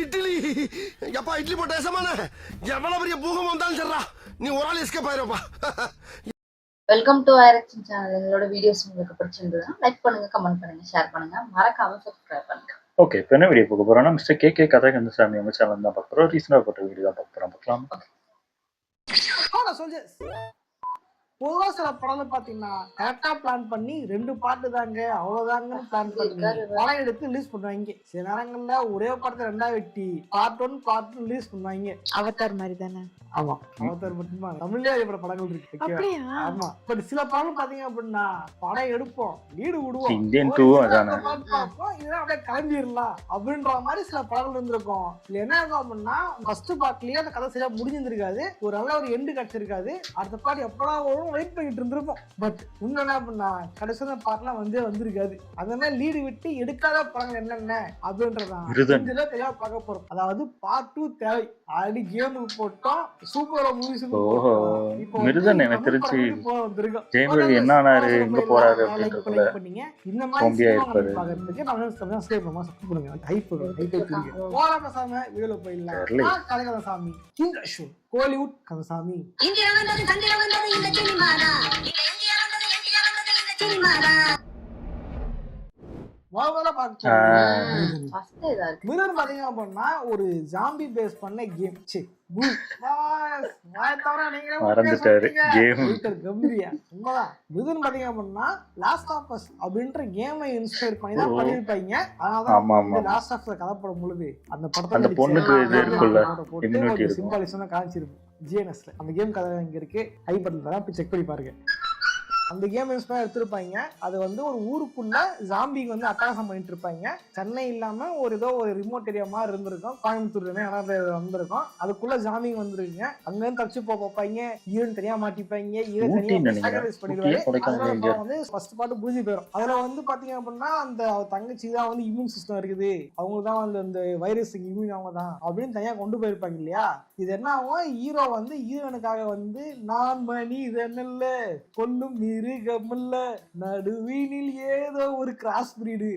இட்லி எப்பா இட்லி போட்ட சமான எவ்வளவு பெரிய பூகம் வந்தாலும் சரிடா நீ ஒரு ஆள் எஸ்கேப் ஆயிருப்பா. வெல்கம் டு ஐரக்ஷன் சேனல். எங்களோட வீடியோஸ் உங்களுக்கு பிடிச்சிருந்ததுன்னா லைக் பண்ணுங்க, கமெண்ட் பண்ணுங்க, ஷேர் பண்ணுங்க, மறக்காம சப்ஸ்கிரைப் பண்ணுங்க. ஓகே, இப்போ என்ன வீடியோ பார்க்க போறோம்னா மிஸ்டர் கே கதை கந்தசாமி அவங்க சேனல் தான் பார்க்க போறோம். ரீசனாக போட்ட வீடியோ தான் பார்க்க போறோம். பார்க்கலாம். பொதுவாக சில படம் பாத்தீங்கன்னா கரெக்டா பிளான் பண்ணி 2 பார்ட் தாங்க அவ்வளவுதாங்கன்னு பிளான் பண்ணி படம் எடுத்து ரிலீஸ் பண்ணுவாங்க. சில நேரங்கள்ல ஒரே படத்தை 2ஆ வெட்டி பார்ட் 1 பார்ட் 2 ரிலீஸ் பண்ணுவாங்க. அவதார் மாதிரி தானே? ஆமா, அவதார் மட்டுமா தமிழ்லயே அதே படங்கள் இருக்கு. ஆமா, பட் சில படம் பாத்தீங்க அப்படின்னா படம் எடுப்போம், லீடு விடுவோம், அப்படியே கிளம்பிடலாம் அப்படின்ற மாதிரி சில படங்கள் இருந்திருக்கும். இல்ல என்ன இருக்கும் அப்படின்னா ஃபர்ஸ்ட் பார்ட்லயே அந்த கதை சரியா முடிஞ்சிருக்காது, ஒரு நல்ல ஒரு எண்டு கிடைச்சிருக்காது, அடுத்த பார்ட் எப்படா வரும் வெயிட் பண்ணிட்டு இருந்திருப்போம். பட் இன்னும் என்ன பண்ணா கடைசியான பார்ட்லாம் வந்திருக்காது. அதனால லீடு விட்டு எடுக்காத படங்கள் என்னென்ன அப்படின்றதான் தெளிவா பார்க்க போறோம். அதாவது பார்ட் 2 தேவை. ஆல்ரெடி கேமுக்கு போட்டோம், சூப்பரா மூவிஸ். மிருதன் எனக்கு தெரிஞ்சு ஜெயமதி என்ன ஆனாரு, எங்க போறாரு அப்படின்றதுல இந்த மாதிரி பாக்குறதுக்கு நம்ம சப்ஸ்கிரைப் பண்ணுங்க, சப்ஸ்கிரைப் பண்ணுங்க, ஹைப் பண்ணுங்க. போராட்ட சாமி வீடியோல போயிடலாம். கலைகத சாமி கிங் அஷு கோலிவுட் கந்தசாமி. இந்தியா வந்தது சந்திர வந்தது இந்த சினிமாடா, இந்த இந்தியா வந்தது இந்தியா வந்தது இந்த சினிமாடா. ஒரு ஜாம்பி பேஸ் பண்ண கேம். மறந்துட்டாரு கேம். லாஸ்ட் ஆஃப் அஸ் அப்படின்ற கேமை இன்ஸ்பயர் பண்ணி தான் பண்ணிருப்பாங்க. அதனால லாஸ்ட் ஆஃப் கதைப்படும் பொழுது அந்த படத்தை பொண்ணுக்கு இது இருக்குல்ல சிம்பாலிசம் காமிச்சிருக்கும். ஜிஎன்எஸ்ல அந்த கேம் கதை இங்க இருக்கு. ஐ பட்டன் செக் பண்ணி பாருங்க. அந்த கேம் இன்ஸ்பயர் எடுத்திருப்பாங்க. அது ஒரு ஊருக்குள்ள ஜாம்பிக்கு அட்டகாசம் பண்ணிட்டு இருப்பாங்க. சென்னை இல்லாம ஏதோ ஒரு ரிமோட் ஏரியா மாதிரி இருந்திருக்கும், கோயம்புத்தூர் வந்திருக்கும். அதுக்குள்ள ஜாம்பி வந்துருக்குங்க. அங்க இருந்து தப்பிச்சு போப்பாங்க. ஈரன் தனியா மாட்டிப்பாங்க, ஈரன் தனியா பண்ணிடுவாரு. ஃபர்ஸ்ட் பார்ட் புரிஞ்சு போயிடும். அதுல பாத்தீங்க அப்படின்னா அந்த தங்கச்சி தான் இம்யூன் சிஸ்டம் இருக்குது, அவங்க தான் அந்த வைரஸ் இம்யூன் அவங்க தான் அப்படின்னு தனியா கொண்டு போயிருப்பாங்க இல்லையா. இது என்ன ஆகும், ஹீரோ ஹீரோனுக்காக நான் மணி இது என்ன கொல்லும் மிருகமல்ல நடுவீனில் ஏதோ ஒரு கிராஸ் பிரீடு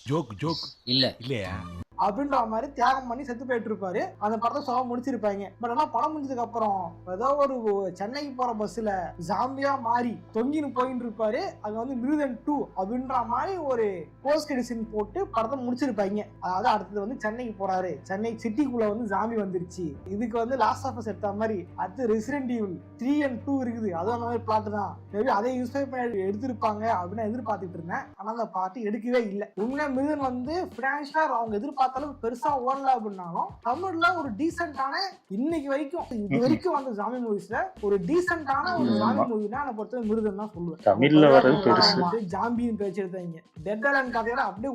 ஜோக் இல்லையா அப்படின்ற மாதிரி தியாகம் பண்ணி செத்து போயிட்டு இருப்பாரு. அந்த படத்தை சொல்ல முடிச்சிருப்பாங்க. பட் ஆனா படம் முடிஞ்சதுக்கு அப்புறம் ஏதோ ஒரு சென்னைக்கு போற பஸ்ல ஜாம்பியா மாறி தொங்கின்னு போயிட்டு இருப்பாரு. அங்க மிருதன் 2 அப்படின்ற மாதிரி ஒரு போஸ்ட் கிரெடிட் போட்டு படத்தை முடிச்சிருப்பாங்க. அதாவது அடுத்தது சென்னைக்கு போறாரு, சென்னை சிட்டிக்குள்ள ஜாம்பி வந்துருச்சு. இதுக்கு லாஸ்ட் ஆஃப் அஸ் எடுத்த மாதிரி அடுத்து ரெசிடென்ட் ஈவில் 3 and 2 இருக்குது. அதுவும் அந்த மாதிரி பிளாட் தான். மேபி அதை இன்ஸ்பயர் பண்ணி எடுத்திருப்பாங்க அப்படின்னு எதிர்பார்த்துட்டு இருந்தேன். ஆனா அந்த பாட்டு எடுக்கவே இல்லை. உண்மையா மிருதன் பினான்சியலா அவங்க எதிர்பார்த்த பெருசா ஓடல அப்படின்னாலும் தமிழ்ல ஒரு டீசென்டான இன்னைக்கு வரைக்கும் இது வரைக்கும் வந்த ஜாம்பி மூவிஸ்ல ஒரு டீசென்டான ஒரு ஜாம்பி மூவினா நான் பொறுத்த மிருதன் தான் சொல்லுவேன். தமிழ்ல வரது பெருசு. ஜாம்பின்னு பேச்சு எடுத்தாங்க. டெட் ஐலண்ட் கதையோட அப்படியே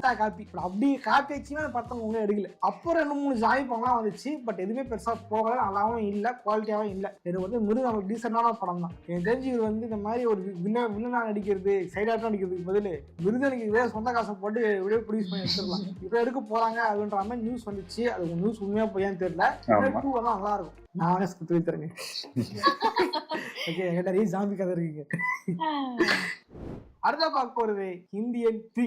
காப்பி வச்சுமே அந்த படத்தை உங்க எடுக்கல. அப்புறம் 2-3 ஜாம்பி படம்லாம் வந்துச்சு. பட் எதுவுமே பெருசா போகல, நல்லாவும் இல்ல, குவாலிட்டியாவும் இல்ல. எனக்கு மிருதன் ஒரு டீசென்டான படம் தான். எனக்கு தெரிஞ்சு இவர் இந்த மாதிரி ஒரு வில்லனா நடிக்கிறது, சைடாட்டம் நடிக்கிறதுக்கு பதில் மிருதனுக்கு இதே சொந்த காசை போட்டு வீடியோ ப்ரொடியூஸ் பண்ணி வச்சிடலாம். இப்ப எடுக்க போறாங்க நியூஸ் வந்துச்சு. அது நியூஸ் உண்மையா போயான்னு தெரியல. 2 நல்லா இருக்கும். நானே ஸ்கிரிப்ட் வைக்கிறேங்க. ஓகே, என்கிட்ட நிறைய ஜாம்பி கதை இருக்குங்க. அடுத்த பார்க்க போறது இந்தியன் 3.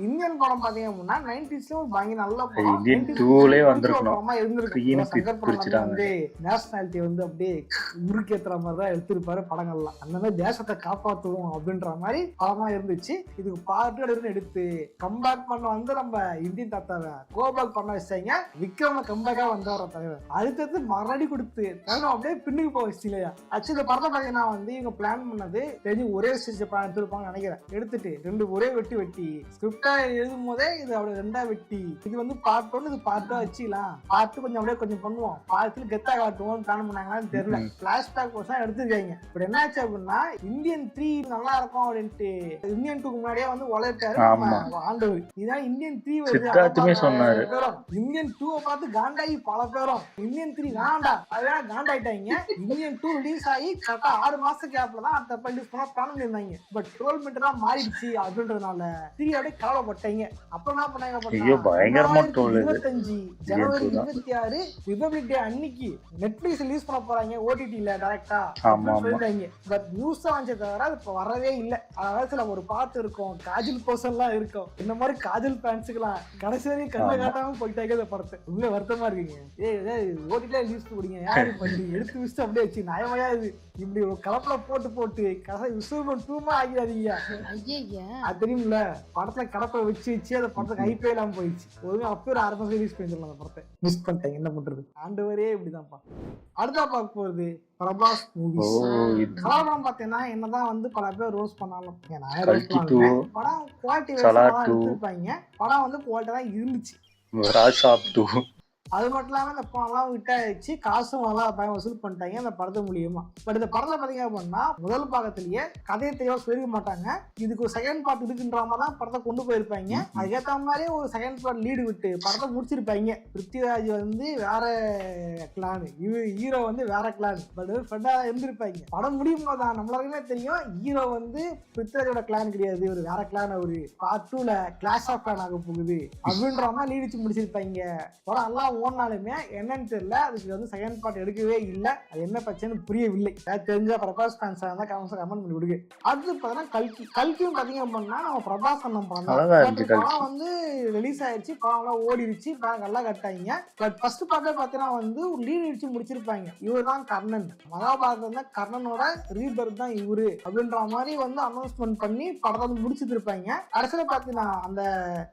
இந்தியன் படம் பாத்தீங்க அப்படின்னா 90s பயங்கர நல்ல படம். இந்தியன் 2லே வந்திருக்கணும். நேஷனாலிட்டி அப்படியே முறுக்கேத்துற மாதிரி தான் எடுத்திருப்பாரு படங்கள்லாம். அந்த மாதிரி தேசத்தை காப்பாற்றுவோம் அப்படின்ற மாதிரி படமா இருந்துச்சு. இதுக்கு பார்ட் எடுத்து கம்பேக் பண்ண நம்ம இந்தியன் தாத்தாவை கோபேக் பண்ண வச்சாங்க. விக்ரம கம்பேக்கா வந்தார தலைவர். அடுத்தது மறுபடி கொடுத்து அப்படியே பின்னுக்கு போக வச்சு இல்லையா. ஆக்சுவலி இந்த படத்தை பாத்தீங்கன்னா இவங்க பிளான் பண்ணது தெரிஞ்சு ஒரே ஸ்டேஜ் எடுத்திருப்பாங்க நினைக்கிறேன். எடுத்துட்டு 2 ஒரே வெட்டி ஸ்கிரிப்ட் எழுதும் போதே இது அப்படியே 2ஆ வெட்டி இது பார்ட் 1 இது பார்ட் 2 வச்சுக்கலாம். பார்ட் 2 கொஞ்சம் பண்ணுவோம், பார்ட் 3 கெத்தா காட்டுவோம் பிளான் பண்ணாங்கன்னு தெரியல. பிளாஷ்பேக் கோர்ஸ் எடுத்துருக்காங்க. இப்ப என்னாச்சு அப்படின்னா இந்தியன் 3 நல்லா இருக்கும் அப்படின்ட்டு இந்தியன் 2க்கு முன்னாடியே உழைப்பாரு ஆண்டவர். இதான் இந்தியன் 3 சொன்னாரு. இந்தியன் 2 பார்த்து காண்டாயி பல பேரும் இந்தியன் 3 வேண்டாம் அதெல்லாம் காண்டாயிட்டாங்க. இந்தியன் 2 ரிலீஸ் ஆகி கரெக்டா 6 மாசம் கேப்ல தான் அந்த ரிலீஸ் பண்ண பிளான் பண்ணிருந்தாங்க. பட் 12 மீட்டர் தான் மாறிடுச்சு அப்படின்றதுனால 3 அப்படியே கேவலப்பட்டீங்க. அப்புறம் என்ன பண்ணாங்க ஐயோ, பயங்கரமா troll இது. 2025 ஜனவரி 26 ரிபப்ளிக் டே அன்னைக்கு நெட்ஃபிளிக்ஸ் ரிலீஸ் பண்ண போறாங்க ஓடிடில டைரக்டா ஆமா, ஆமா. சொல்லிட்டாங்க. பட் நியூஸ் தான் வந்து தவிர அது இப்ப வரவே இல்லை. அதாவது சில ஒரு பாட்டு இருக்கும், காஜல் போர்ஷன்லாம் இருக்கும். இந்த மாதிரி காஜல் ஃபேன்ஸுக்கெல்லாம் கடைசி வரைக்கும் கண்ணை காட்டாம போயிட்டாங்க இந்த படத்தை. உண்மை வருத்தமா இருக்குங்க. ஓடிடில ரிலீஸ் கொடுங்க, யாரு பண்ணி எடுத்து வச்சுட்டு அப்படியே வச்சு நயமையா இது இப்படி ஒரு கலப்பல போட்டு கதை விசுவல் டூமா ஆகிடாதீங்க. அது தெரியும்ல, படத்துல கடப்பை வச்சு அந்த படத்துக்கு ஹைப்பே இல்லாம போயிடுச்சு. ஒரு அப்போ ஒரு 6 மாசம் ரிலீஸ் பண்ணிடலாம் அந்த படத்தை. மிஸ் பண்ணிட்டேன், என்ன பண்றது, ஆண்டவரே இப்படிதான்ப்பா. அடுத்தா பார்க்க போறது பிரபாஸ் மூவிஸ். கலாபடம் பாத்தீங்கன்னா என்னதான் வந்து பல பேர் ரோஸ் பண்ணாலும் படம் குவாலிட்டி எடுத்திருப்பாங்க. படம் வந்து குவாலிட்டி தான் இருந்துச்சு. அது மட்டும் இல்லாம இந்த படம்லாம் விட்டாச்சு, காசும் நல்லா பயம் வசூல் பண்ணிட்டாங்க அந்த படத்து மூலியமா. பட் இந்த படத்துல பாத்தீங்க அப்படின்னா முதல் பாகத்திலேயே கதையை தெளிவா சொல்லிக்க மாட்டாங்க. இதுக்கு ஒரு செகண்ட் பார்ட் இருக்குன்ற மாதிரி தான் படத்தை கொண்டு போயிருப்பாங்க. அதுக்கேற்ற மாதிரியே ஒரு செகண்ட் பார்ட் லீடு விட்டு படத்தை முடிச்சிருப்பாங்க. பிருத்திவிராஜ் வந்து வேற கிளான், ஹீரோ வந்து வேற கிளான், பட் ஃப்ரெண்டா இருந்திருப்பாங்க. படம் முடியும் போதுதான் நம்மளுக்குமே தெரியும் ஹீரோ வந்து பிருத்திவிராஜோட கிளான் கிடையாது, ஒரு வேற கிளான். ஒரு பார்ட் 2ல கிளாஷ் ஆஃப் கிளான் ஆக போகுது அப்படின்ற மாதிரி லீடு வச்சு முடிச்சிருப்பாங்க. படம் எல்லாம் ஓனாலுமே என்னன்னு தெரியல, அதுக்கு வந்து செகண்ட் பார்ட் எடுக்கவே இல்லை. அது என்ன பிரச்சனை புரியவில்லை. தெரிஞ்ச பிரபாஸ் ஃபேன்ஸா இருந்தா கமெண்ட் பண்ணி விடுங்க. அடுத்து பாத்தீங்கன்னா கல்கியும் பாத்தீங்க அப்படின்னா நம்ம பிரபாஸ் அண்ணன் படம் வந்து ரிலீஸ் ஆயிடுச்சு, படம் எல்லாம் ஓடிடுச்சு, நல்லா கட்டாங்க. பட் ஃபர்ஸ்ட் பார்ட்டே பாத்தீங்கன்னா வந்து ஒரு லீட் அடிச்சு முடிச்சிருப்பாங்க. இவர் தான் கர்ணன், மகாபாரதம் கர்ணனோட ரீபர்த் தான் இவரு அப்படின்ற மாதிரி வந்து அனௌன்ஸ்மெண்ட் பண்ணி படத்தை வந்து முடிச்சுட்டு இருப்பாங்க. கடைசியில பாத்தீங்கன்னா அந்த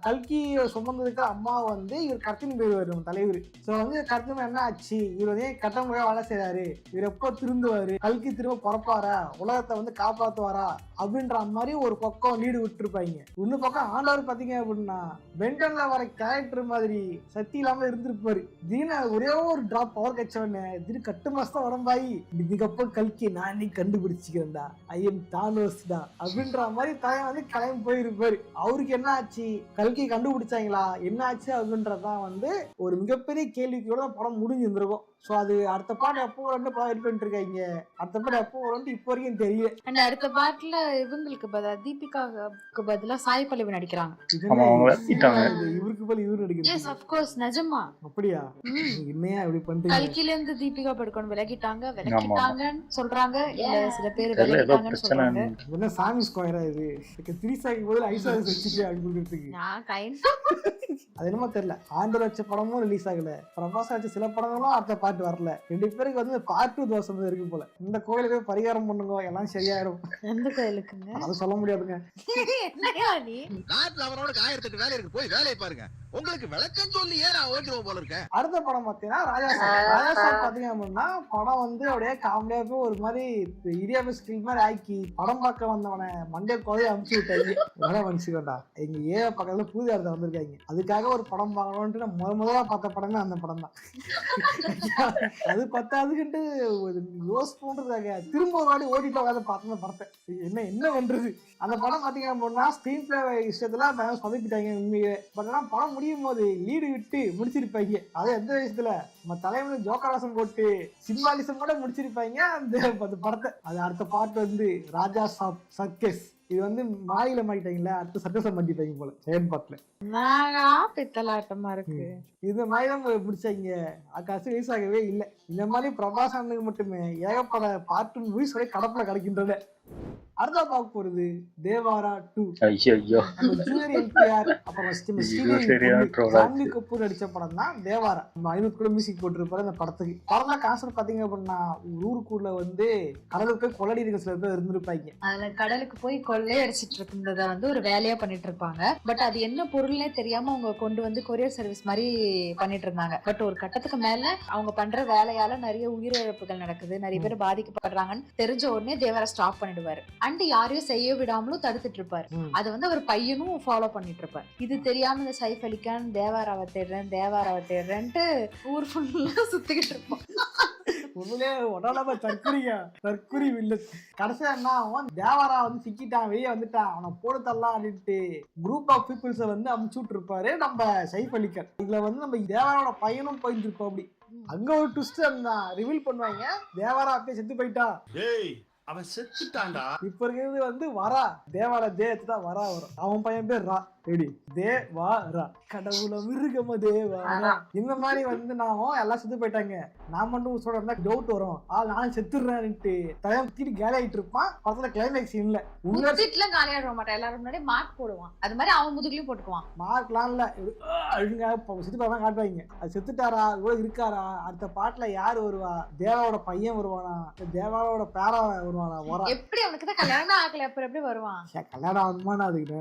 கல்கி சுமந்ததுக்கு அம்மா வந்து இவர் கர்த்தின் பேர் வரும் தலைவர். சோ வந்து கர்த்தன் என்ன ஆச்சு, இவர் வந்து கட்டமுறையா வேலை செய்யறாரு, இவர் எப்போ திருந்துவாரு, கல்கி திரும்ப பிறப்பாரா, உலகத்தை வந்து காப்பாத்துவாரா அப்படின்ற மாதிரி ஒரு பக்கம் லீடு விட்டுருப்பாங்க. இன்னும் பக்கம் ஆண்டவர் பாத்தீங்க அப்படின்னா பெண்டன்ல வர கேரக்டர் மாதிரி சக்தி இல்லாம இருந்திருப்பாரு. திடீர்னு ஒரே ஒரு டிராப் பவர் கட்சவன திடீர் கட்டு மாசம் உடம்பாயி இதுக்கப்புறம் கல்கி நான் இன்னைக்கு கண்டுபிடிச்சிக்கிறேன்டா, ஐயன் தானோஸ்டா அப்படின்ற மாதிரி தயம் வந்து கிளம்பி போயிருப்பாரு. அவருக்கு என்ன ஆச்சு, கல்கி கண்டுபிடிச்சாங்களா, என்ன ஆச்சு அப்படின்றதான் வந்து ஒரு மிகப்பெரிய கேள்விக்கோட படம் முடிஞ்சிருந்திருக்கும். சோ அது அடுத்த பாட்டு எப்போ வரணும் படம் வெயிட் பண்ணிட்டு இருக்காங்க. அடுத்த பாட்டு எப்போ வரணும் இப்போ வரைக்கும் தெரியல. அண்ட் அடுத்த பாட்டுல இவங்களுக்கு பதிலா தீபிகாவுக்கு பதிலா சாய் பல்லவி நடிக்கிறாங்க. இவருக்கு பதில் இவரு நடிக்கிறாங்க. எஸ் ஆஃப் கோர்ஸ், நிஜமா. அப்படியா? என்னையா இப்படி பண்றீங்க? கல்கில இருந்து தீபிகா படுக்கணும் விலகிட்டாங்கன்னு சொல்றாங்க. இல்ல சில பேர் விலகிட்டாங்கன்னு சொல்றாங்க. என்ன சாமி ஸ்கொயரா இது, திரிசாக்கு பதில் ஐசா வச்சுட்டு அப்படிங்கிறதுக்கு நான் கைண்ட் அது என்னமோ தெரியல. ஆண்டர் வச்ச படமும் ரிலீஸ் ஆகல, பிரபாஸ் வச்ச சில படங்களும் அடுத்த பாட்டு வரல. 2 பேருக்கு வந்து பார்ட் 2 தோசை இருக்கு போல. இந்த கோயிலுக்கு பரிகாரம் பண்ணுங்க, எல்லாம் சரியாயிடும். எந்த கோயிலுக்குங்க அது சொல்ல முடியாதுங்க. நாட்டுல அவரோட 1008 வேலை இருக்கு, போய் வேலையை பாருங்க. உங்களுக்கு விளக்கம் சொல்லி நான் ஓட்டுவோம் போல இருக்கேன். அடுத்த படம் பாத்தீங்கன்னா ராஜா பாத்தீங்க அப்படின்னா படம் வந்து அப்படியே காமெடியா போய் ஒரு மாதிரி இடியாப ஸ்கில் மாதிரி ஆக்கி படம் பார்க்க வந்தவனை மண்டே கோதையை அனுப்பிச்சு விட்டாங்க. மனுஷிக்கோண்டா எங்க பக்கத்துல பூஜை இடத்த வந்திருக்காங்க, அதுக்காக ஒரு படம் பார்க்கணும்ட்டு நான் முதல்ல பார்த்த படமே அந்த படம் தான். அது பத்தாதுக்கிட்டு ரோஸ் போன்றதாக திரும்ப ஒரு வாடி ஓடிட்டு உட்காந்து பார்த்தோம் படத்தை. என்ன பண்றது, அந்த படம் பாத்தீங்க அப்படின்னா ஸ்கிரீன் பிளே விஷயத்துல சொதப்பிட்டாங்க உண்மையே. பட் ஆனா படம் முடியும் போது லீடு விட்டு முடிச்சிருப்பாங்க. அது எந்த விஷயத்துல நம்ம தலைவன் ஜோக்கராசம் போட்டு சிம்பாலிசம் கூட முடிச்சிருப்பாங்க அந்த படத்தை. அது அடுத்த பாட்டு வந்து ராஜா சாப் சர்க்கஸ். இது வந்து மாயில மாட்டிட்டாங்களா, அடுத்த சர்க்கஸை மாட்டிட்டாங்க போல செகண்ட் பார்ட்ல. பித்தலாட்டமா இருக்கு. இந்த மாதிரி தான் பிடிச்சாங்க. காசு ரிலீஸ் ஆகவே இல்லை. இந்த மாதிரி பிரபாஸ் அண்ணனுக்கு மட்டுமே ஏகப்பட பார்ட் மூவிஸ் கடப்புல கிடைக்கின்றன. அடுத்த பார்க்க போறது தேவாரா 2. ஐயோ, ஜூனியர் என்டிஆர் அப்புறம் ஜான்வி கபூர் நடிச்ச படம் தான் தேவாரா. 500 கூட மியூசிக் போட்டிருப்பாரு அந்த படத்துக்கு. படத்துல கான்செப்ட் பாத்தீங்க அப்படின்னா ஊருக்குள்ள வந்து கடலுக்கு போய் கொள்ளடி இருக்க சில பேர் இருந்திருப்பாங்க. அதுல கடலுக்கு போய் கொள்ளை அடிச்சிட்டு இருந்தத வந்து ஒரு வேலையா பண்ணிட்டு இருப்பாங்க. பட் அது என்ன பொருள்னே தெரியாம அவங்க கொண்டு வந்து கொரியர் சர்வீஸ் மாதிரி பண்ணிட்டு இருந்தாங்க. பட் ஒரு கட்டத்துக்கு மேல அவங்க பண்ற வேலையால நிறைய உயிரிழப்புகள் நடக்குது, நிறைய பேர் பாதிக்கப்படுறாங்கன்னு தெரிஞ்ச உடனே தேவாரா ஸ்டாப் பண்ணிடுவாரு. அண்ட் யாரையும் செய்ய விடாமலும் தடுத்துட்டு இருப்பாரு. அதை வந்து அவர் பையனும் ஃபாலோ பண்ணிட்டு இருப்பாரு. இது தெரியாம இந்த சைஃப் அலிகான் தேவாராவை தேடுறேன்ட்டு ஊர் ஃபுல்லா சுத்திக்கிட்டு இருப்பான். தற்குறி வில்லன். கடைசியா என்ன ஆகும், தேவாரா வந்து சிக்கிட்டான், வெளியே வந்துட்டான், அவனை போடு தரலாம் அப்படின்ட்டு குரூப் ஆஃப் பீப்புள்ஸ வந்து அமுச்சு விட்டு இருப்பாரு நம்ம சைஃப் அலிகான். இதுல வந்து நம்ம தேவாரோட பையனும் போயிட்டு இருப்போம். அப்படி அங்க ஒரு ட்விஸ்ட் ரிவீல் பண்ணுவாங்க, தேவாரா அப்படியே செத்து போயிட்டான். அவன் செத்துட்டான்டா. இப்ப இருக்கிறது வந்து வரா, தேவாலா தேவத்து தான் வரா வரும். அவன் பையன் பேர் ரா. எப்படி தேவாரா கடவுள மிருகம தேவாரா இந்த மாதிரி வந்து நாமும் எல்லாம் செத்து போயிட்டாங்க. நான் மட்டும் சொல்றா டவுட் வரும், நானும் செத்துடுறேன்ட்டு தலையம் தீட்டு கேலி ஆயிட்டு இருப்பான். பக்கத்துல கிளைமேக்ஸ் இல்ல முதுகுல காலியாட மாட்டான், எல்லாரும் முன்னாடி மார்க் போடுவான். அது மாதிரி அவன் முதுகுலயும் போட்டுக்குவான். மார்க்லாம் இல்ல, அழுங்க செத்து போய் காட்டுவாங்க. அது செத்துட்டாரா இவ்வளவு இருக்காரா, அடுத்த பாட்டுல யாரு வருவா, தேவாவோட பையன் வருவானா, தேவாவோட பேரா வருவானா, எப்படி அவனுக்கு தான் கல்யாணம் ஆகல, அப்புறம் எப்படி வருவான்? கல்யாணம் ஆகுமான்னு அதுக்கு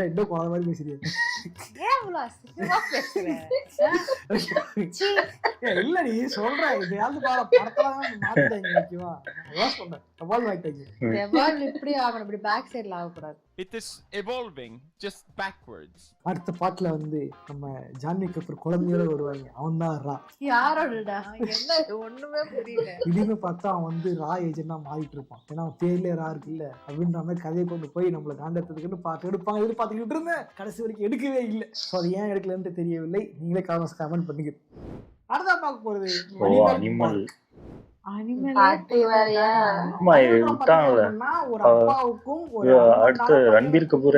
என்ன குழந்தை மாதிரி பேசுறீங்க. இல்ல நீ சொல்ற இதையாவது படத்துல மாத்திட்டாங்க. ஓகேவா, சொல்றேன் இப்படி ஆகணும், இப்படி பேக் சைடுல ஆகக்கூடாது. It is evolving just backwards. அடுத்த பாட்டுல வந்து நம்ம ஜான்வி கபூர் குழந்தையோட வருவாங்க. அவன் தான் ரா. யாரோடா என்ன ஒண்ணுமே புரியல. திடீர்னு பார்த்தா அவன் வந்து ரா ஏஜென்டா மாறிட்டு இருப்பான். ஏன்னா அவன் பேர்ல ரா இருக்குல்ல அப்படின்ற மாதிரி கதையை கொண்டு போய் நம்மள காண்டத்துக்குன்னு பார்த்து எடுப்பாங்க. எதிர்பார்த்துக்கிட்டு இருந்தேன், கடைசி வரைக்கும் எடுக்கவே இல்லை. ஸோ அது ஏன் எடுக்கலன்னு தெரியவில்லை. நீங்களே கமெண்ட் பண்ணிக்க. அடுத்தா பார்க்க போறது அனிமல். அடுத்து ரன்பீர் கபூர்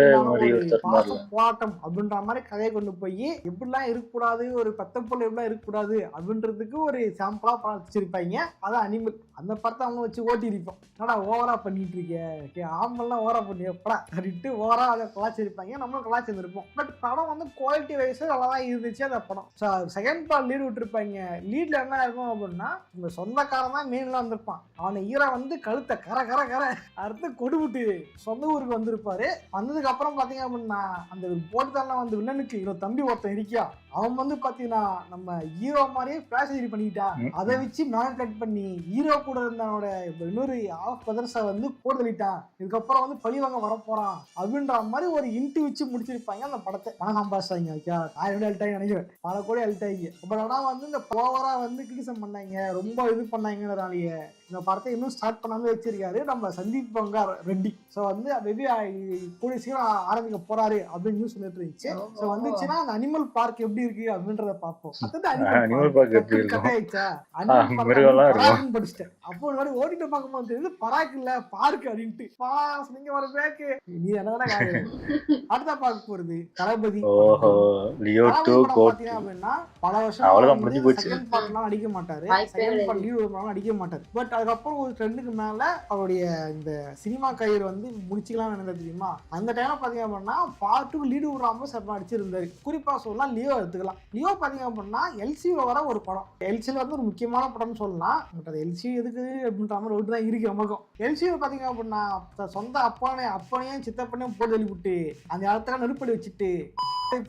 போராட்டம் அப்படின்ற மாதிரி கதையை கொண்டு போய் எப்படிலாம் இருக்கக்கூடாது, ஒரு பத்த பொருள் எப்படிலாம் இருக்கக்கூடாது அப்படின்றதுக்கு ஒரு சாம்பிளா வச்சிருப்பாங்க. அதான் அனிமல். அந்த படத்தை அவங்க வச்சு ஓட்டி இருப்போம். ஆனா ஓவரா பண்ணிட்டு இருக்கேன், ஆம்பெல்லாம் ஓவரா பண்ணி எப்படா அப்படின்ட்டு ஓவரா அதை கலாச்சிருப்பாங்க. நம்மளும் கலாச்சிருப்போம். பட் படம் வந்து குவாலிட்டி வைஸ் நல்லாதான் இருந்துச்சு அந்த படம். செகண்ட் பார்ட் லீடு விட்டுருப்பாங்க. லீட்ல என்ன இருக்கும் அப்படின்னா, இந்த சொந்தக்காரன் தான் மெயின்ல வந்திருப்பான். அவனை ஈரா வந்து கழுத்தை கர கர கர அறுத்து கொடுவிட்டு சொந்த ஊருக்கு வந்திருப்பாரு. வந்ததுக்கு அப்புறம் பாத்தீங்க அப்படின்னா அந்த போட்டுதான் வந்து வில்லனுக்கு இன்னொரு தம்பி ஒருத்தன் இருக்கியா, அவன் வந்து பாத்தீங்கன்னா நம்ம ஹீரோ மாதிரியே பிளாஷ் சரி பண்ணிட்டான். அதை வச்சு மேனிபுலேட் பண்ணி ஹீரோ கூட இருந்தவனோட இன்னொரு ஆஃப் பிரதர்ஸை வந்து போட்டு தள்ளிட்டான். இதுக்கப்புறம் வந்து பழிவாங்க வரப்போறான் அப்படின்ற மாதிரி ஒரு இன்ட்டு வச்சு முடிச்சிருப்பாங்க அந்த படத்தை. பணம் சம்பாதிச்சாங்க. ஓகே, 1000 அல்ட்டாங்க நினைக்கிறேன், பல கோடி அல்ட்டாங்க. பட் ஆனா வந்து இந்த ஓவரா வந்து கிரிட்டிசம் பண்ணாங்க, ரொம்ப இது பண்ணாங்கன்றதாலேயே இந்த படத்தை இன்னும் ஸ்டார்ட் பண்ணாம வச்சிருக்காரு நம்ம சந்தீப் பங்கார் ரெட்டி. ஸோ வந்து மேபி கூடிய சீக்கிரம் ஆரம்பிக்க போறாரு அப்படின்னு நியூஸ் சொல்லிட்டு இருந்துச்சு. ஸோ வந்துச்சுன்னா அந்த அனிமல் பார்க் எப்படி இருக்கு அப்படின்றத பார்ப்போம். அனிமல் பார்க் எப்படி இருக்கும் படிச்சுட்டேன். அப்போ ஒரு மாதிரி ஓடிட்டு பார்க்கும்போது தெரியுது பராக் இல்ல பார்க் அப்படின்ட்டு. நீங்க ஒரு பேக்கு நீ என்னதானே. அடுத்த பார்க்க போறது தளபதி. அப்படின்னா பல வருஷம் செகண்ட் பார்ட்லாம் அடிக்க மாட்டாரு, செகண்ட் பார்ட் லீவ் அடிக்க மாட்டாரு. பட் அதுக்கப்புறம் ஒரு ட்ரெண்டுக்கு மேல அவருடைய இந்த சினிமா கயிறு வந்து முடிச்சுக்கலாம் நினைந்தது தெரியுமா. அந்த டைம்ல பாத்தீங்க அப்படின்னா பார்ட்டுக்கு லீடு விடாம சட்டம் அடிச்சிருந்தாரு. குறிப்பா சொல்லலாம் லியோ எடுத்துக்கலாம். லியோ பாத்தீங்க அப்படின்னா எல்சில வர ஒரு படம். எல்சில வந்து ஒரு முக்கியமான படம்னு சொல்லலாம். பட் அது எல்சி எதுக்கு அப்படின்ற மாதிரி ஒரு தான் இருக்கு நமக்கும். எல்சியில பாத்தீங்க அப்படின்னா சொந்த அப்பனையும் சித்தப்பனையும் போட்டு வெளிவிட்டு அந்த இடத்துல நெருப்படி வச்சுட்டு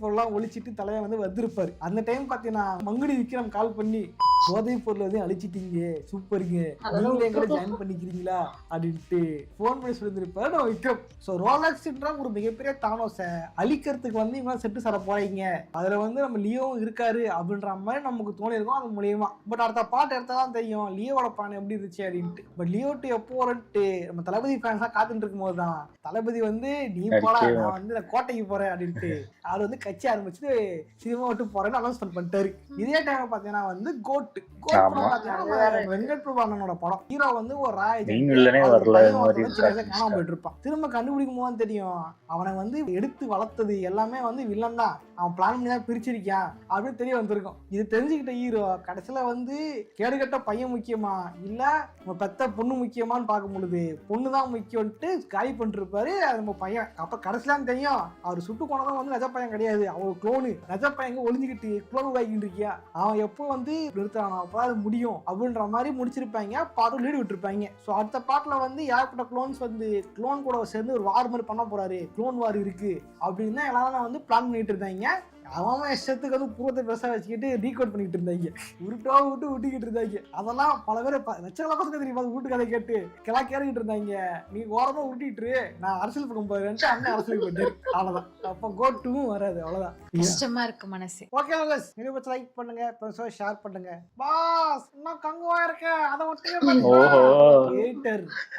பொருள்லாம் ஒழிச்சிட்டு தலையை வந்து வந்திருப்பாரு. அந்த டைம் பாத்தீங்கன்னா மங்குடி விக்ரம் கால் பண்ணி போதை பொருள் வந்து அழிச்சிட்டீங்க, சூப்பருங்க, நீங்களே எங்களை ஜாயின் பண்ணிக்கிறீங்களா அப்படின்ட்டு போன் பண்ணி சொல்லியிருப்பாரு நம்ம விக்ரம். ஸோ ரோலக்ஸ்ன்ற ஒரு மிகப்பெரிய தானோஸை அழிக்கிறதுக்கு வந்து இவங்க செட்டு சர போறீங்க. அதுல வந்து நம்ம லியோவும் இருக்காரு அப்படின்ற மாதிரி நமக்கு தோணிருக்கும் அது மூலியமா. பட் அடுத்த பாட்டு எடுத்தாதான் தெரியும் லியோவோட பிளான் எப்படி இருந்துச்சு அப்படின்ட்டு. பட் லியோட்டு எப்போ வரட்டு நம்ம தளபதி ஃபேன்ஸா காத்துட்டு இருக்கும் போதுதான் தளபதி வந்து நீ போடா, நான் வந்து கோட்டைக்கு போறேன் அப்படின்ட்டு அவர் வந்து கட்சி ஆரம்பிச்சுட்டு சினிமா விட்டு போறேன்னு அனௌன்ஸ்மெண்ட் பண்ணிட்டாரு. இதே டைம் பாத்தீங்கன்னா வந்து கோட் வெங்கட் பிரபு அண்ணனோட படம். ஹீரோ வந்து ஒரு காணாம போயிட்டு இருப்பான். திரும்ப கண்டுபிடிக்கும் போது தெரியும் அவனை வந்து எடுத்து வளர்த்தது எல்லாமே வந்து வில்லன் தான், அவன் பிளான் பண்ணி தான் பிரிச்சிருக்கான் அப்படின்னு தெரிய வந்திருக்கும். இது தெரிஞ்சுக்கிட்ட ஹீரோ கடைசியில வந்து கேடுகட்ட பையன் முக்கியமா இல்ல பெத்த பொண்ணு முக்கியமான்னு பார்க்கும் பொழுது பொண்ணுதான் முக்கியம்ட்டு காலி பண்ணிட்டு இருப்பாரு நம்ம பையன். அப்ப கடைசியிலாம் தெரியும் அவர் சுட்டு போனதான் வந்து நஜ பையன் கிடையாது, அவர் குளோனு. நஜ பையன் ஒளிஞ்சுக்கிட்டு குளோன் வாங்கிட்டு இருக்கியா, அவன் எப்போ வந்து நிறுத்தானோ அப்பதான் அது முடியும் அப்படின்ற மாதிரி முடிச்சிருப்பாங்க. பாட்டு லீடு விட்டுருப்பாங்க. ஸோ அடுத்த பாட்டுல வந்து ஏற்பட்ட குளோன்ஸ் வந்து குளோன் கூட சேர்ந்து ஒரு வார் மாதிரி பண்ண போறாரு, குளோன் வார் இருக்கு அப்படின்னு தான் எல்லாரும் வந்து பிளான் பண்ணிட்டு இருந்தாங்க. அவன் இஷ்டத்துக்கு வந்து பூரத்தை பெருசா வச்சுக்கிட்டு டீகோட் பண்ணிட்டு இருந்தாங்க, உருட்டோ விட்டு விட்டுக்கிட்டு இருந்தாங்க. அதெல்லாம் பல பேர் லட்சக்கணக்கான பசங்க தெரியுமா வீட்டு கதை கேட்டு கிளா கேட்டுக்கிட்டு இருந்தாங்க. நீ ஓரமா உருட்டிட்டு நான் அரசியல் பக்கம் போறேன்ட்டு அண்ணன் அரசியல் போயிட்டு அவ்வளவுதான். அப்ப கோ டூவும் வராது, அவ்வளவுதான். கஷ்டமா இருக்கு மனசு. ஓகே பத்தி லைக் பண்ணுங்க, ஷேர் பண்ணுங்க. பாஸ் இன்னும் கங்குவா இருக்க அதை ஒட்டே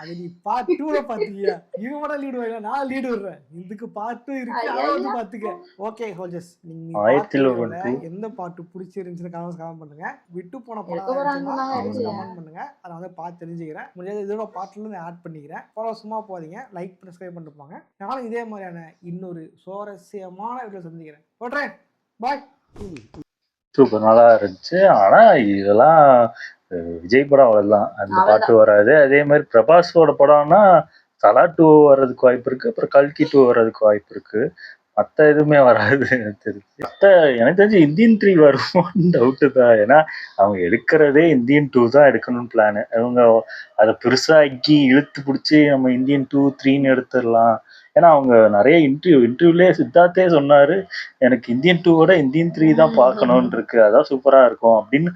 அது நீ பார்ட் 2 பாத்தீங்க. இவங்க மட்டும் லீடு வரல, நான் லீடு விடுறேன். இதுக்கு பார்ட் 2 இருக்கு, அதை வந்து பாத்துக்க. ஓகே ஹோல்ஜஸ் நீங்க ஆயிரத்தில் ஒருவன் பார்த்ததுல 2. எந்த பாட்டு பிடிச்சிருந்துச்சுன்னு கமெண்ட் பண்ணுங்க. விட்டு போன எடுக்க படம் போறாங்க தான் எடுத்து. கமெண்ட் பண்ணுங்க. அதை வந்து பார்த்து தெரிஞ்சுக்கிறேன். முடிஞ்சது இதோட பாட்டுல இருந்து ஆட் பண்ணிக்கிறேன். அப்புறம் சும்மா போதீங்க, லைக் சப்ஸ்கிரைப் பண்ணிட்டு போங்க. நானும் இதே மாதிரியான இன்னொரு சுவாரஸ்யமான வீடியோ சந்திக்கிறேன். போட்டுறேன். பாய். சூப்பர் நல்லா இருந்துச்சு. ஆனா இதெல்லாம் விஜய் படம் அவ்வளவுதான், அந்த பாட்டு வராது. அதே மாதிரி பிரபாஸோட படம்னா தலா 2 வர்றதுக்கு வாய்ப்பு இருக்கு, அப்புறம் கல்கி 2 வர்றதுக்கு வாய்ப்பு இருக்கு. மத்த எதுவுமே வராது எனக்கு தெரிஞ்சு. எனக்கு தெரிஞ்சு இந்தியன் 3 வருமோன்னு டவுட்டு தான். ஏன்னா அவங்க எடுக்கிறதே இந்தியன் 2 தான் எடுக்கணும்னு பிளானு. அவங்க அதை பெருசாக்கி இழுத்து பிடிச்சி நம்ம இந்தியன் 2 3ன்னு எடுத்துடலாம். ஏன்னா அவங்க நிறைய இன்டர்வியூலேயே சித்தார்த்தே சொன்னாரு, எனக்கு இந்தியன் 2 இந்தியன் 3 தான் பார்க்கணும்னு இருக்கு, அதான் சூப்பரா இருக்கும் அப்படின்னு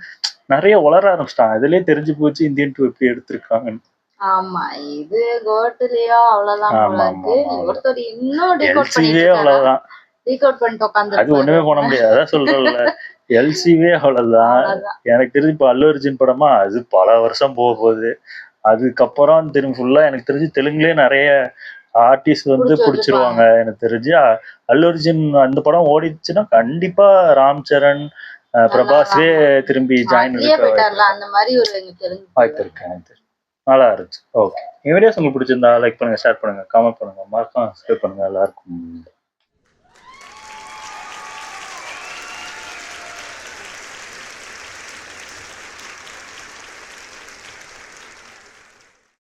நிறைய வளர ஆரம்பிச்சிட்டாங்க. இதுலயே தெரிஞ்சு போச்சு இந்தியன் 2 எப்படி எடுத்திருக்காங்கன்னு. ஆமா இது கோட்டுலயோ அவ்வளவுதான் போல இருக்கு. ஒருத்தர் இன்னும் டீகோட் எல்சிவே அவ்வளவுதான், டீகோட் பண்ணிட்டு அது ஒண்ணுமே பண்ண உட்காந்து முடியாது. அதான் சொல்றேன்ல, எல்சிவே அவ்வளவுதான். எனக்கு தெரிஞ்சு இப்ப அல்லு அர்ஜுன் படமா அது பல வருஷம் போக போகுது. அதுக்கப்புறம் திரும்பி ஃபுல்லா எனக்கு தெரிஞ்சு தெலுங்குலயே நிறைய ஆர்டிஸ்ட் வந்து பிடிச்சிருவாங்க. எனக்கு தெரிஞ்சு அல்லு அர்ஜுன் அந்த படம் ஓடிச்சுன்னா கண்டிப்பா ராம் சரண், பிரபாஸே திரும்பி ஜாயின் அந்த மாதிரி ஒரு தெலுங்கு வாய்ப்பு இருக்கு. எனக்கு தெரியும். நல்லா இருந்துச்சு. ஓகே, இந்த வீடியோஸ் உங்களுக்கு பிடிச்சிருந்தா லைக் பண்ணுங்க, ஷேர் பண்ணுங்க, கமெண்ட் பண்ணுங்க, மறக்காம சப்ஸ்கிரைப் பண்ணுங்க. எல்லாருக்கும்